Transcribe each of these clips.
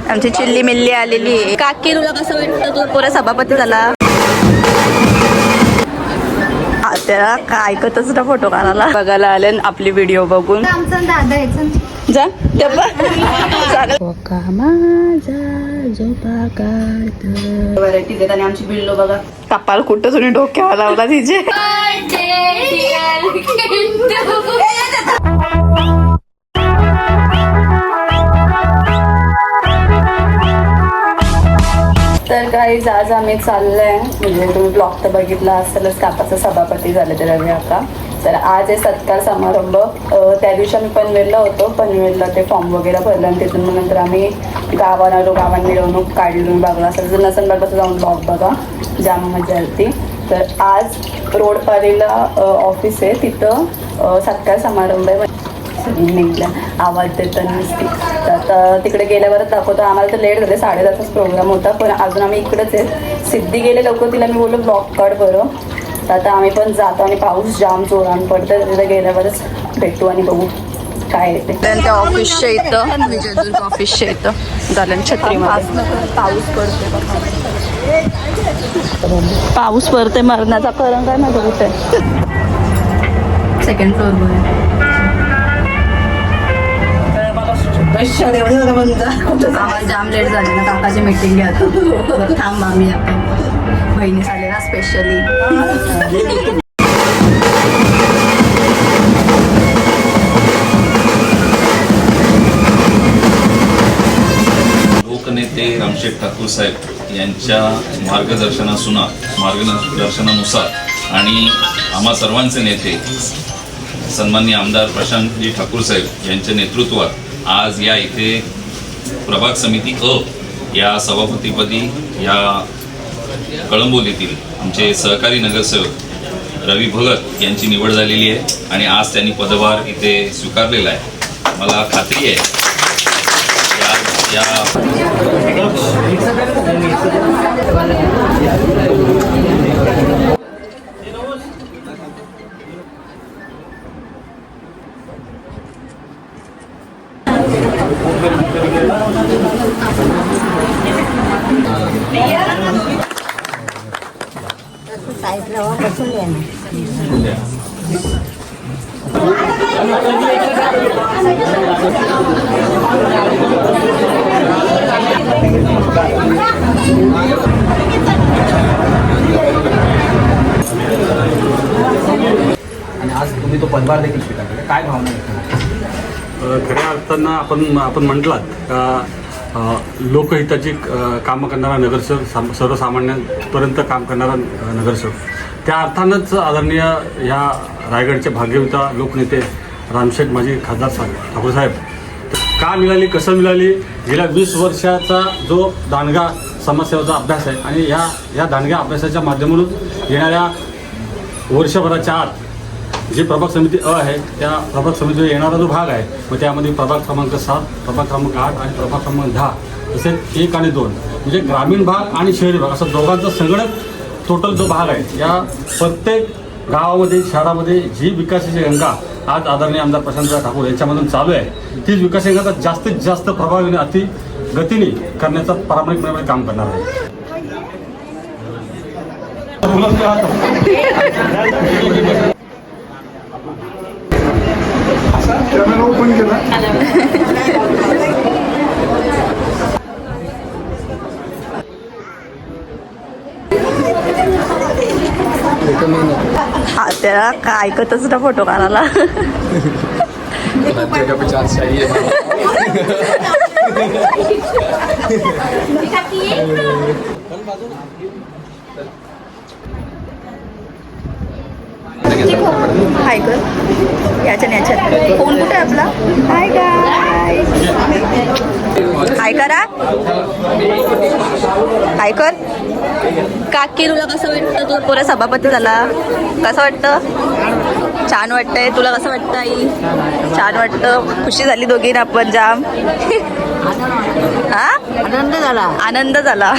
आमची चिल्ली मिल्ली आलेली आहे. काकी तुला कसं वाटतं तू पुरा सभापती झाला? त्याला काय ऐकतच ना फोटो काढायला बघायला आले आपली व्हिडिओ बघून. जा व्हरायटीज आहेत. आणि आमची बिल्लो बघा कपाल कुठं तुम्ही डोक्यावर लावला तिचे. तर काही आज आम्ही चाललंय म्हणजे तुम्ही ब्लॉग तर बघितला असेलच, काकाचा सभापती झाले ते रवी काका. तर आज आहे सत्कार समारंभ. त्या दिवशी आम्ही पनवेलला होतो. पनवेलला ते फॉर्म वगैरे भरलं आणि तिथून मग नंतर आम्ही गावाला आलो. गावात मिरवणूक काढली. तुम्ही बघला असेल जर नसेल बघा तर जाऊन ब्लॉग बघा, जाम मजा आली. तर आज रोडपारीला ऑफिस आहे, तिथं सत्कार समारंभ आहे. निघल्या आवाज देताना नसती. तर तिकडे गेल्यावरच दाखवतो. आम्हाला तर लेट झाले, 10:30च प्रोग्राम होता, पण अजून आम्ही इकडेच आहे. सिद्धी गेले लवकर, तिला मी बोललो ब्लॉग काढ बरं. तर आता आम्ही पण जातो आणि पाऊस जाम जोरान पडतं. तिथं गेल्यावरच भेटू आणि बघू काय येते. त्यांच्या ऑफिसच्या इथं विजयदुर्ग ऑफिसच्या इथं झालं छत्रीमध्ये पाऊस पडते. पाऊस पडते मरणाचा कारण काय माहिती कुठे. सेकंड फ्लोअरवर आम्हाला जाम लेट झाले ना, काकाची मीटिंग घ्या. थांब आम्ही आपण बहिणी झाले ना स्पेशली. लोकनेते रामशेठ ठाकूर साहेब यांच्या मार्गदर्शनानुसार आणि आम्हा सर्वांचे नेते सन्माननीय आमदार प्रशांतजी ठाकूर साहेब यांच्या नेतृत्वात आज या इथे प्रभाग समिती अ या सभापतीपदी या कळंबोलीतील आमचे सहकारी नगरसेवक रवी भगत यांची निवड झालेली आहे आणि आज त्यांनी पदभार इथे स्वीकारलेला आहे. मला खात्री आहे साईडला बसून घ्या ना. आणि आज तुम्ही तो पदभार देखील स्वीकारला, काय भावना आहे? खऱ्या अर्थानं आपण म्हटलात का लोकहिताची कामं करणारा नगरसेवक, सर्वसामान्यांपर्यंत काम करणारा नगरसेवक, त्या अर्थानंच आदरणीय ह्या रायगडचे भाग्यविता लोकनेते रामशेठ माजी खासदार ठाकूर साहेब का मिळाली, कसं मिळाली, गेल्या 20 वर्षाचा जो दांडगा समाजसेवेचा अभ्यास आहे आणि ह्या दांडग्या अभ्यासाच्या माध्यमातून येणाऱ्या वर्षभराच्या आत जी प्रभाग समिती अ आहे त्या प्रभाग समितीवर येणारा जो भाग आहे मग त्यामध्ये प्रभाग क्रमांक 7, प्रभाग क्रमांक 8 आणि प्रभाग क्रमांक 10 तसेच 1 आणि 2 म्हणजे ग्रामीण भाग आणि शहरी भाग असं दोघांचं सगळं टोटल जो भाग आहे या प्रत्येक गावामध्ये शहरामध्ये जी विकासाची गंगा आज आदरणीय आमदार प्रशांतजी ठाकूर यांच्यामधून चालू आहे तीच विकासाची गंगा जास्तीत जास्त प्रभावीने अति गतीने करण्याचा प्रामाणिकपणे काम करणार आहे. त्याला काय ऐकतच ना फोटो काढायला. हाय कर याच्यात फोन कुठे आपला. हाय गाय हाय करा. हाय कर. काकी तुला कसं वाटतं, तू पुरा सभापती झाला, कसं वाटतं? छान वाटतंय. तुला कसं वाटतं आई? छान वाटतं. खुशी झाली दोघींना आपण जाम. हा आनंद झाला.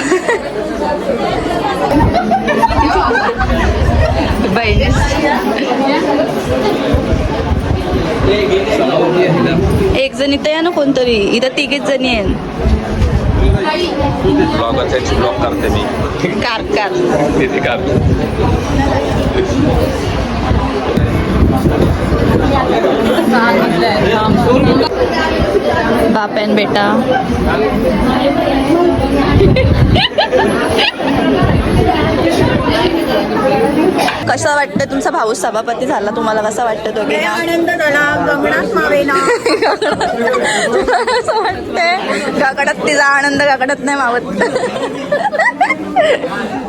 बहिणी एक जण इथं या ना कोणतरी, इथं 3 जणी आहेत. ब्लॉगरच्या ब्लॉग करते मी कार तिथे कार बाप एंड बेटा कसं वाटतं तुमचा भाऊ सभापती झाला तुम्हाला कसं वाटतं तो की आनंद झाला गगनात मावेना. असं वाटतंय काकडात तिचा आनंद काकडात नाही मावत.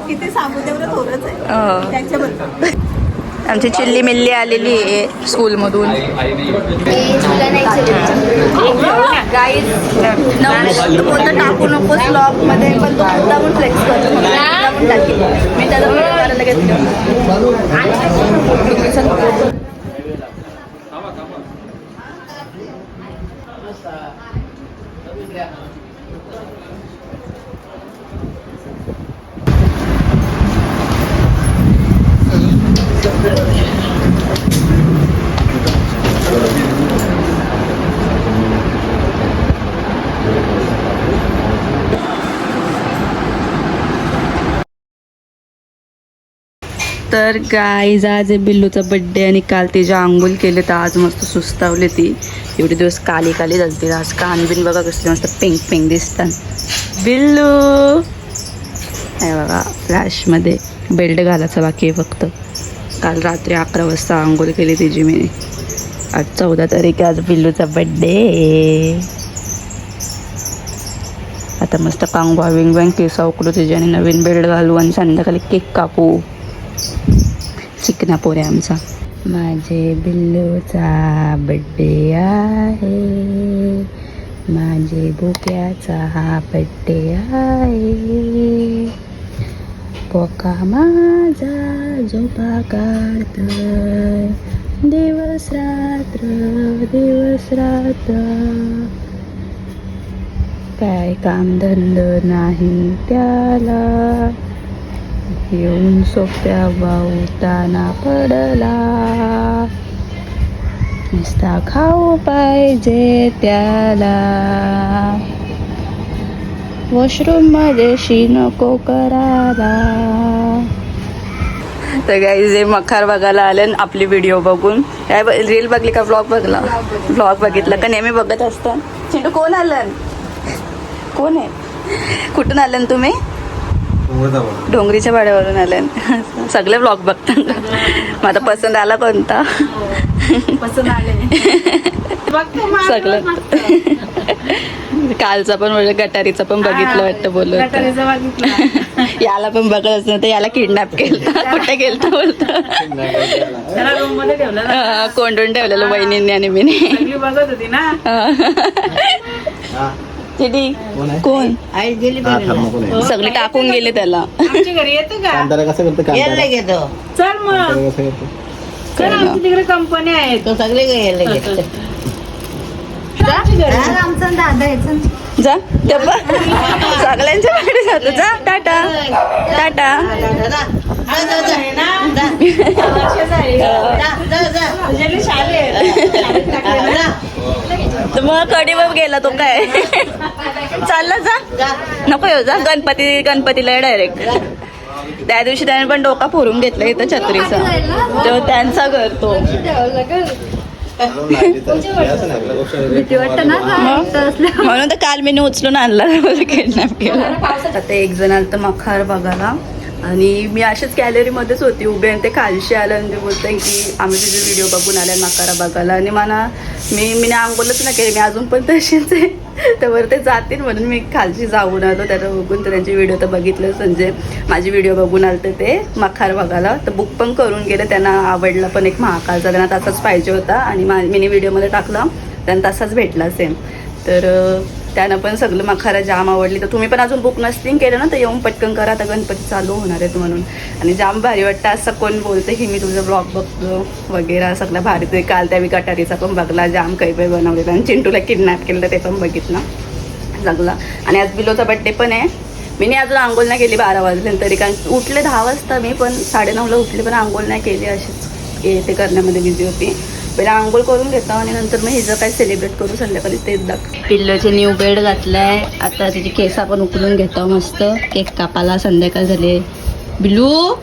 किती सांगू तेवढं थोडंच आहे त्याच्याबद्दल. आमची चिल्ली मिल्ली आलेली आहे स्कूलमधून. कोणतं टाकू नको ब्लॉग मध्ये पण तो मुद्दामून फ्लेक्स करतो मुद्दामून टाकेल मी त्याला करायला घेतलं. तर गाईज आज आहे बिल्लूचा बड्डे आणि काल तिच्या आंघोळ केले तर आज मस्त सुस्तावले ती. एवढे दिवस काली काली झालती. आज कान बिन बघा कसले मस्त पिंक पिंक दिसतात. बिल्लू हे बघा फ्लॅशमध्ये बेल्ट घालायचा बाकी आहे फक्त. काल रात्री 11 वाजता आंघोळ केली तिची मी. आज 14 तारीख आज बिल्लूचा बड्डे. आता मस्त कांगवा विंग विंग केस उकडू तिचे आणि नवीन बेल्ट घालू आणि संध्याकाळी केक कापू. चिकना पोरे आमचा. माझे बिल्लूचा बड्डे आहे माझे बोक्याचा हा बड्डे आहे. बोका माझा झोपा काढतोय दिवस रात्र काय कामधंद नाही त्याला येऊन सोप्या वावताना पडला. नुसता खाऊ पाहिजे त्याला वॉशरूम मध्ये शी नको करायला. तर गाईज हे मखार बघायला आले आपली व्हिडिओ बघून. काय रील बघली का ब्लॉग बघला? ब्लॉग बघितला का नेहमी बघत असतं. चिंटू कोण आलं? कोण आहे? कुठून आलं तुम्ही? डोंगरीच्या वाड्यावरून आले. सगळे ब्लॉग बघतात. मग आता पसंत आला कोणता? पसंत आले सगळं. कालचा पण म्हणजे गटारीचा पण बघितलं वाटतं बोलत. याला पण बघत असं तर याला किडनॅप केलं. कुठे गेलता बोलतो. कोंडून ठेवलेलं वहिनींनी आणि मी बघत होती ना. चिडी कोण आई गेली सगळे टाकून गेले त्याला. आमच्या घरी येतो का? यायला घेतो. चल मग चल आमच्या तिकडे कंपनी आहे तो सगळे यायला घेतो. आमचा दादा यायचा जा सगळ्यांच्या कडे जातो. जा टाटा टाटा. मग कडीवर गेला तो काय चालला. जा नको येऊ. जा गणपतीला डायरेक्ट. त्या दिवशी त्याने पण डोका फोडून घेतला इथं छत्रीचा. तो त्यांचा घर तो. म्हणून तर काल मी उचलून आणला किडनॅप केला. आता एक जण आलं तर मखार बघायला आणि मी अशाच गॅलरीमध्येच होती उभी आणि ते खालशी आलं आणि ते बोलते की आम्ही तुझे व्हिडिओ बघून आल्या मकारा बघायला. आणि मला मी आंघोळच नाही केली. मी अजून पण तशीच आहे. त्यावर ते जातील म्हणून मी खालची जाऊन आलो. त्याला बघून तर त्यांचे व्हिडिओ तर बघितलं. संजय माझी व्हिडिओ बघून आलं तर ते मखार बघायला तर बुक पण करून गेले. त्यांना आवडला पण एक महाकालचा. त्यांना तसाच पाहिजे होता आणि मिनी व्हिडिओमध्ये टाकला त्यांना तसाच भेटला सेम. तर त्यानं पण सगळं मखारा जाम आवडली. तर तुम्ही पण अजून बुक नसतील केलं ना तर येऊन पटकन करा. आता गणपती चालू होणार आहेत म्हणून. आणि जाम भारी वाटतं असं कोण बोलतं की मी तुझं ब्लॉग बघतो वगैरे सगळं भारी. ते काल त्या गटारीचा पण बघला. जाम काही काही बनवलेलं आणि चिंटूला किडनॅप केलं ते पण बघितलं सगळं. आणि आज बिलोचा बड्डे पण आहे. मी नाही अजून आंघोळ नाही केली 12 वाजले तरी. कारण उठले 10 वाजता मी पण 9:30ला उठले पण आंघोळ नाही केली. अशीच ते करण्यामध्ये बिझी होती. पहिला आंघोळ करून घेतो आणि नंतर मग हिचं काय सेलिब्रेट करू संध्याकाळी तेच दाखव. पिल्लोचे न्यू बेड घातलाय. आता तिची केस आपण उकलून घेतो मस्त. केक कापाला संध्याकाळ झाली. Billu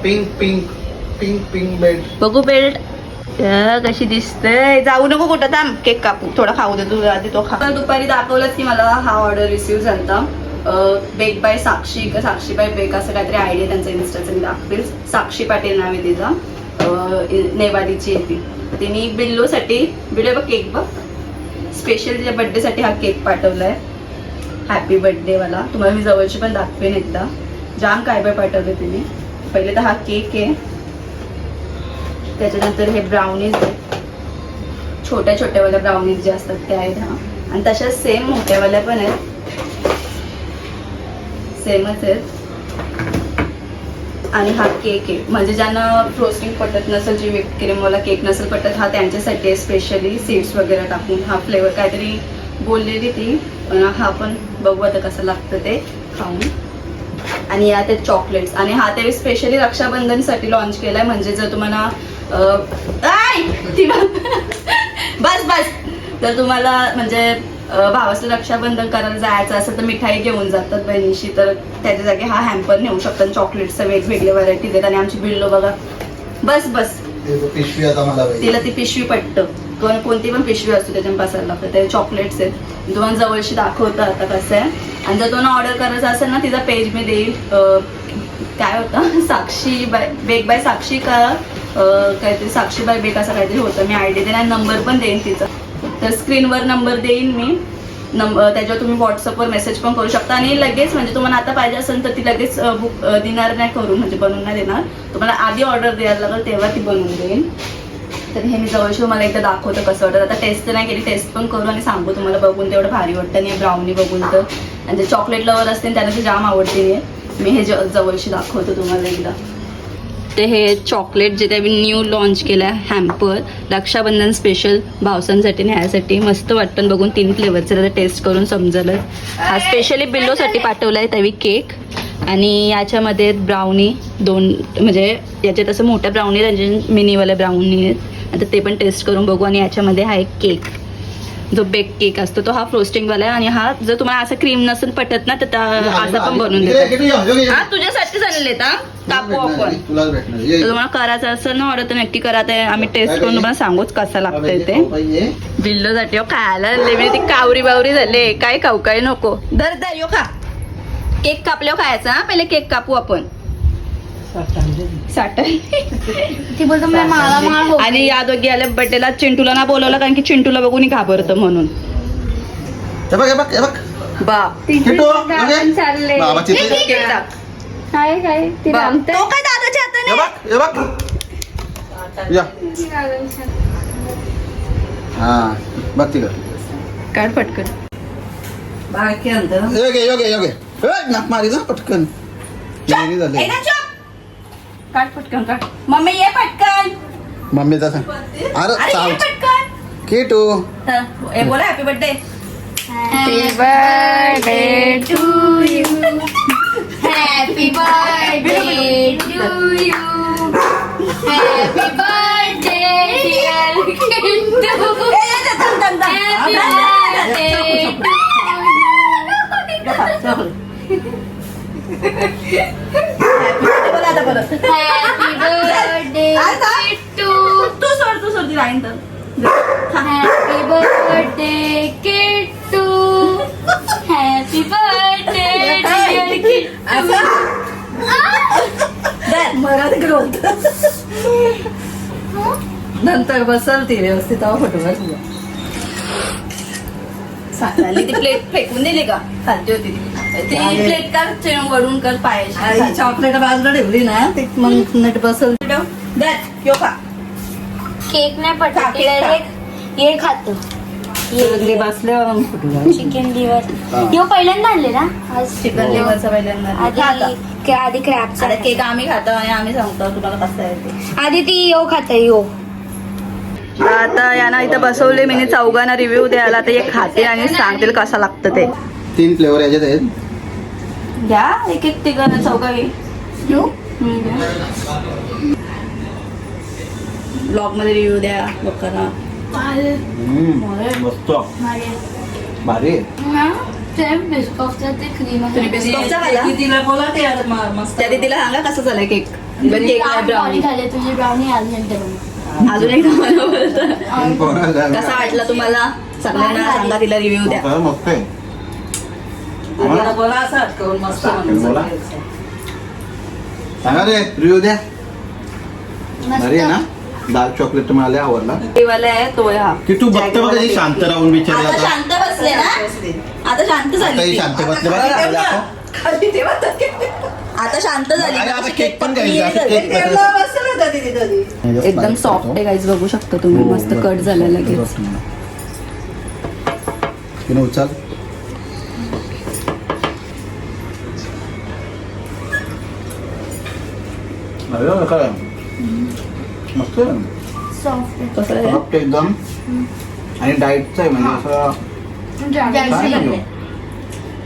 pink pink pink pink bed. बघू बेल्ट कशी दिसते. जाऊ नको कुठं, थांब केक कापू, थोडा खाऊ दे तू आधी, तो खा. दुपारी दाखवलं की मला हा ऑर्डर रिसीव्ह झाला. बेक बाय साक्षी का साक्षी बाय बेक असं काहीतरी आयडिया त्यांचा इन्स्टाचं मी दाखवेल. साक्षी पाटील नाव आहे तिचं. नेवाडीची आहे ती. तिने बिल्लोसाठी बिल्लो बघ केक बघ स्पेशल तिच्या बर्थडेसाठी हा केक पाठवलाय. हॅपी बर्थडे वाला. तुम्हाला मी जवळची पण दाखवेन एकदा. जाम काय बाय पाठवलं तिने. पहिले तर हा केक आहे, त्याच्यानंतर हे ब्राउनीज आहेत, छोट्या छोट्यावाल्या ब्राउनीज जे असतात त्या आहेत हा. आणि तशाच सेम मोठ्यावाल्या पण आहेत, सेमच आहेत. आणि हा केक आहे, म्हणजे ज्यांना फ्रोस्टिंग पटत नसेल, जी व्हिप क्रीमवाला केक नसेल पटत, हा त्यांच्यासाठी आहे स्पेशली. सीड्स वगैरे टाकून हा फ्लेवर काहीतरी बोललेली ती. हा पण बघू आता कसं लागतं ते खाऊन. आणि यात आहेत चॉकलेट्स. आणि हा ते स्पेशली रक्षाबंधनसाठी लॉन्च केलाय. म्हणजे जर तुम्हाला बस बस जर तुम्हाला म्हणजे भावाचं रक्षाबंधन करायला जायचं असेल तर मिठाई घेऊन जातात बहिणीशी, तर त्याच्या जागी हा हॅम्पर नेऊ शकतात. चॉकलेट्सच्या वेगवेगळे व्हरायटीज आहेत. आणि आमची बिल्लो बघा, बस बस पिशवी आता मला तिला ती पिशवी पटतं. कोणती पण पिशवी असतो त्याच्यात बसायला लागतं. ते चॉकलेट्स आहेत. तुम्हाला जवळशी दाखवतं आता कसं आहे. आणि जर तुम्हाला ऑर्डर करायचं असेल ना, तिचा पेज मी देईल. काय होतं, साक्षी बाय बेक बाय साक्षी का काहीतरी साक्षी बाय बेक असं काहीतरी होतं. मी आयडी देईन आणि नंबर पण देईन तिचा. तर स्क्रीनवर नंबर देईन मी. त्याच्यावर तुम्ही व्हॉट्सअपवर मेसेज पण करू शकता. आणि लगेच म्हणजे तुम्हाला आता पाहिजे असेल तर ती लगेच बुक देणार नाही करून, म्हणजे बनवून नाही देणार. तुम्हाला आधी ऑर्डर द्यायला लागेल तेव्हा ती बनवून देईन. तर हे मी जवळशी मला एकदा दाखवतं कसं वाटतं. आता टेस्ट तर नाही केली, टेस्ट पण करू आणि सांगू तुम्हाला. बघून तेवढं भारी वाटतं. आणि ब्राउनी बघून तर, आणि जे चॉकलेट लवर असते त्यांना ते जाम आवडते. मी हे जवळशी दाखवतो तुम्हाला एकदा. ते हे चॉकलेट जे काही न्यू लॉन्च केलं आहे हॅम्पर, रक्षाबंधन स्पेशल भावसांसाठी न्यायासाठी. मस्त वाटतं बघून. 3 फ्लेवरचं आता टेस्ट करून समजलं. हा स्पेशली बिल्लोसाठी पाठवला आहे त्यावेळी केक. आणि याच्यामध्ये ब्राउनी 2, म्हणजे याच्यात असं मोठ्या ब्राउनी त्यांच्या मिनीवाल्या ब्राउनी आहेत. आता ते पण टेस्ट करून बघू. आणि याच्यामध्ये हा एक केक, जो बेक केक असतो तो हा फ्रोस्टिंगवाला आहे. आणि हा जर तुम्हाला असं क्रीम नसेल पटत ना, तर असा पण बनवून देतात. हा तुझ्यासाठीच आणले कापू आपण. तर तुम्हाला करायचं असेल ना ऑर्डर तर नक्की करा. ते आम्ही टेस्ट करून तुम्हाला सांगूच कसं लागतंय ते. बिल्लोसाठी खायला आणले मी. ती कावरी बावरी झाले. काय खाऊ काय नको. दर दर यो खा. केक कापल्यावर खायचा. हा पहिले केक कापू आपण. ती बोलतो मला माळा माळ होते. आणि या दोघी आल्या बर्थडेला. चिंटूला ना बोलवलं कारण की चिंटूला बघून घाबरतं म्हणून. बाप चालले केक टाक. काय काय ती बाप. रामते तो काय दादाच्या हाताने. बघ तिकडं काढ पटकन. बाकी अंतर योगे नाक मारी ना पटकन. झाले काढ पटकन काढ. मम्मी ये पटकन. मम्मीचा सांग. अरे अरे ये पटकन. किटू हे बोला happy birthday. Happy birthday to you. Happy birthday to you. Happy birthday dear Kittu. Happy birthday बोला आता परत. Happy birthday Kittu. तू सोड ती लाईन तर. Happy birthday Kittu. Happy birthday dear Kittu. नंतर बसल ती व्यवस्थित फोटो तुझा. ती प्लेट फेकून दिली का? खालती होती ती प्लेट कर वडून कर पायाची. चॉकलेट बाजूला ठेवली ना ते मग नीट बसल. यो खा. केक नाही पटत हे खातो. बसल्यावर मग फुटलं. चिकन लिव्हर यो पहिल्यांदा आणले ना आज. चिकन लिव्हरचा पहिल्यांदा. आधी क्रॅबचा आता केक आम्ही खातो आणि आम्ही सांगतो तुम्हाला कसं आहे ते. आधी ती यो खाते यो. आता यांना इथं बसवले मी चौघांना रिव्ह्यू द्यायला. तर एक खाते आणि सांगतील कसं लागतं ते. 3 फ्लेवर याच्यात आहेत. घ्या एक एक तिघांना चौघा घे. ब्लॉग मध्ये रिव्ह्यू द्या लोकांना. मस्त भारी आहे. तुम्ही बिस्कॉटचा खाला? तिला बोला ते आता मस्त त्या दीदीला सांगा कसं झालंय केक. केक ब्राउनी तुझी ब्राउनी आली अजून एकदा मला बोलता. कसा वाटला तुम्हाला? सगळ्यांना सांगा, तिला रिव्ह्यू द्या. मस्त आहे. तिला बोला असं अटकवून मस्त बोला. सांगा रे रिव्ह्यू द्या. भारी आहे ना? डार्क चॉकलेट मला आवडला. वाला आहे तो हा. की तू बघते बघा ही शांत राहून बिचारी आता आता. शांत बसले ना, आता शांत आता झाली ही ती. शांत बसले बघा. आता शांत झाली. अरे आता अशी केक पण पटकन घ्यायचा. येईल. केक कसं- एकदम सॉफ्ट आहे गाईज, बघू शकता तुम्ही. मस्त कट झाला लगेच. तिने उचल. अरे काय मस्त आहे. कसं आहे? सॉफ्ट एकदम आणि डाएटचं आहे म्हणजे असं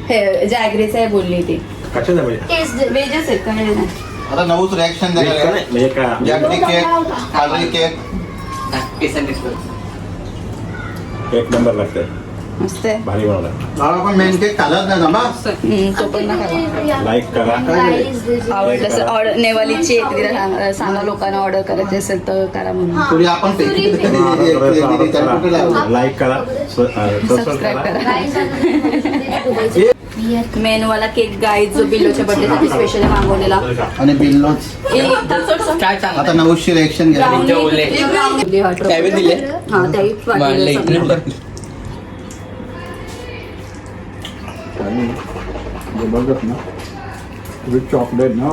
हे जॅगरीचं आहे बोलली ती. कशाचं म्हणजे वेजच आहेत का? नाही, नाही. आता नवूच रिॲक्शन द्यायला म्हणजे काय जॅगरी केक, काजळी केक. एक नंबर लागतंय मस्त आहे. भारी बनवला. बाबा पण मेन केक खालाच नाही ना बा. तो पण ना खावा. लाईक करा. आवडलं असेल ऑर्डर. नेवालीची आहे, तिला सांगा लोकांना ऑर्डर करायची असेल तर करा म्हणून. पुढे आपण लाईक करा. सबस्क्राईब करा. मेनवाला केक गाईज जो बिल्लोच्या बर्थडे साठी स्पेशल मागवलेला. आणि बिल्लोच आता नवशी रिॲक्शन घ्या. जबरदस्त ना. चॉकलेट ना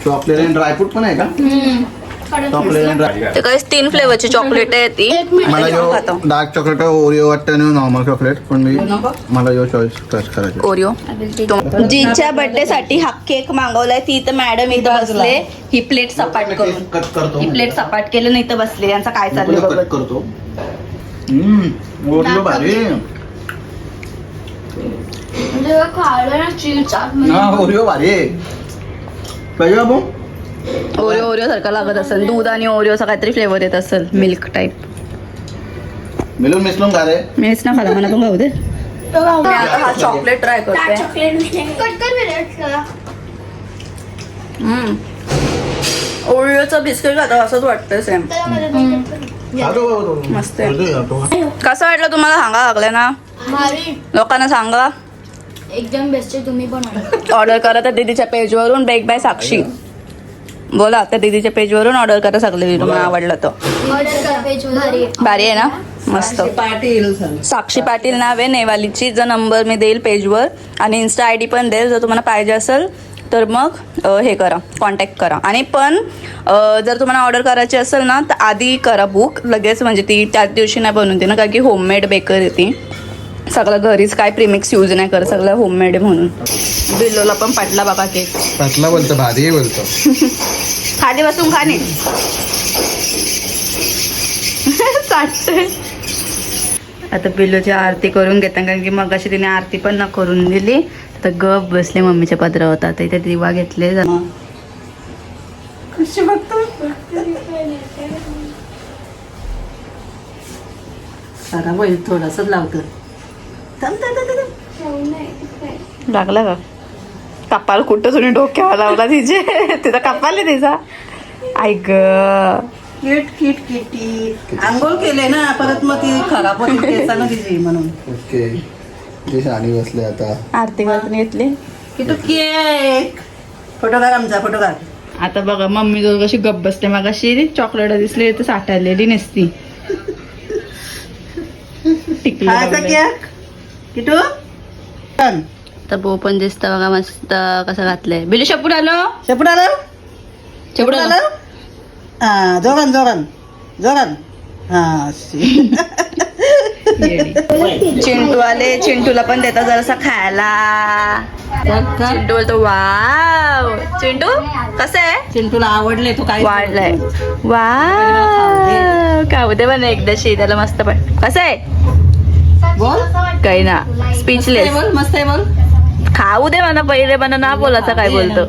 चॉकलेट आणि ड्रायफ्रूट पण आहे का? चॉकलेट आणि ड्राय. ते काही 3 फ्लेवरची चॉकलेट आहे ती. मला जो डार्क चॉकलेट ओरिओ वाटतं आणि नॉर्मल चॉकलेट पण मी मला जो चॉईस करायची. ओरिओ. जीच्या बर्थडे साठी हा केक मागवलाय. ती तर मॅडम इथं बसले. ही प्लेट सपाट करून कट करतो. ही प्लेट सपाट केलं नाही तर बसले. यांचा काय चाललंय कट बघत. करतो. ओरिओ भारी. हा ओरिओ भारी पाहिजे बाबू. ओरिओ ओरिओ सारखा लागत असेल. दूध आणि ओरिओचा काहीतरी फ्लेवर येत असेल, मिल्क टाईप. मिळून मिसळून खा रे. मीच ना खाला, मला पण खाऊ दे. मी आता हा चॉकलेट ट्राय करते. ओरिओचं बिस्किट खाता असंच वाटतं सेम. मस्त आहे. कसं वाटलं तुम्हाला? सांगा लागलं ना लोकांना, सांगा. एकदम बेस्ट आहे. तुम्ही पण ऑर्डर करा त्या दीदीच्या पेजवरून. बेक बाय साक्षी बोला. त्या दीदीच्या पेजवरून ऑर्डर करा सगळे. तुम्हाला आवडलं तर भारी आहे ना. मस्त. पाटील साक्षी पाटील नाव आहे नेवालीची. जो नंबर मी देईल पेजवर आणि इन्स्टा ID पण देईल. जर तुम्हाला पाहिजे असेल तर मग हे करा, कॉन्टॅक्ट करा. आणि पण जर तुम्हाला ऑर्डर करायची असेल ना तर आधी करा बुक लगेच, म्हणजे ती त्याच दिवशी नाही बनवून दे ना, कारण की होममेड बेकर आहे ती. सगळं घरीच, काय प्रीमिक्स यूज नाही करत, सगळं होममेड आहे म्हणून. बिल्लोला पण पाटला बाबा केक. पाटला बोलतो, भारी बोलतो. खाली बसून खाणे चाटते. आता बिल्लोची आरती करून घेता, कारण की मग अशी तिने आरती पण ना करून दिली. तर गप बसले मम्मीच्या पदरा होता. तर इथे दिवा घेतले. कशी बघतो सारा बैल थोडंसंच लावतं. लागला का? कपाल कुठं तुम्ही डोक्यावर लावला तिचे. तिचा कपाल आहे तिचा. ऐक किट किट किटी आंघोळ केले ना, परत मग ती खराब होती केसानं तिची म्हणून. ओके ते शाणी बसले आता. आरती करून घेतली. की तू केक फोटो काढ, आमचा फोटो काढ. आता बघा मम्मी जो कशी गप बसते. मग अशी चॉकलेट दिसली तर साठवलेली नसती. खायचा केक किटू. तर बो पण दिसत बघा मस्त कसं घातलंय. बिलू शेपूट आलो. शेपूट आलं, शेपूट आलो. हा जोरान जोरान जोरान. हा चिंटू आले. चिंटूला पण देता जरासा खायला. चिंटू बोलतो वाव. चिंटू कसं आहे? चिंटूला आवडले तो काय वाढलाय. वाव खाऊ दे पण एकदाशी त्याला मस्त. पण कसं आहे? बोल काही ना स्पीचलेस. बोल मस्त आहे बोल. खाऊ दे म्हणा पहिले, म्हणा ना बोलायचं काय बोलतो.